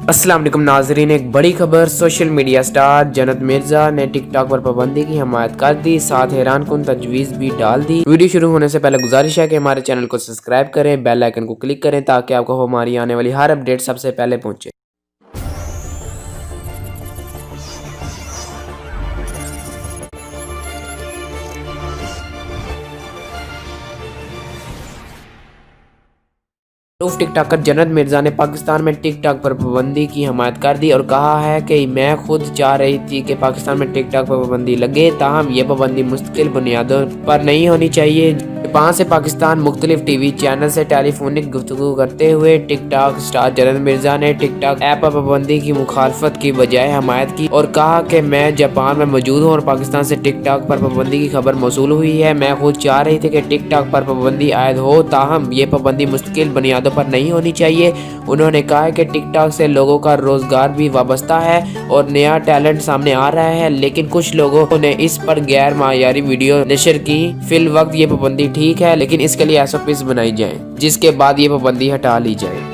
अस्सलाम वालेकुम नाजरीन, एक बड़ी खबर। सोशल मीडिया स्टार जन्नत मिर्जा ने टिकटॉक पर पाबंदी की हमायत कर दी, साथ हैरान कुन तजवीज़ भी डाल दी। वीडियो शुरू होने से पहले गुजारिश है कि हमारे चैनल को सब्सक्राइब करें, बेल आइकन को क्लिक करें ताकि आपको हमारी आने वाली हर अपडेट सबसे पहले पहुंचे। टिकटॉकर जन्नत मिर्जा ने पाकिस्तान में टिकटॉक पर पाबंदी की हमायत कर दी और कहा है कि मैं खुद चाह रही थी कि पाकिस्तान में टिकटॉक पर पाबंदी लगे, ताहम ये पाबंदी मुस्तकिल बुनियादों पर नहीं होनी चाहिए। जापान से पाकिस्तान मुख्तलिफ टीवी चैनल से टेलीफोनिक गुफ्तगू करते हुए टिकटॉक स्टार जन्नत मिर्जा ने टिकटॉक ऐप पर पाबंदी की मुखालफत की बजाय हमायत की और कहा कि मैं जापान में मौजूद हूँ और पाकिस्तान से टिकटॉक पर पाबंदी की खबर मौसूल हुई है। मैं खुद चाह रही थी कि टिकटॉक पर पाबंदी आयद हो, ताहम ये पाबंदी मुस्तकिल बुनियादों पर नहीं होनी चाहिए। उन्होंने कहा कि टिकटॉक से लोगों का रोजगार भी वाबस्ता है और नया टैलेंट सामने आ रहा है, लेकिन कुछ लोगों ने इस पर गैर मायारी वीडियो नशर की। फिल वक्त ये पाबंदी ठीक है, लेकिन इसके लिए SOPs बनाई जाए जिसके बाद ये पाबंदी हटा ली जाए।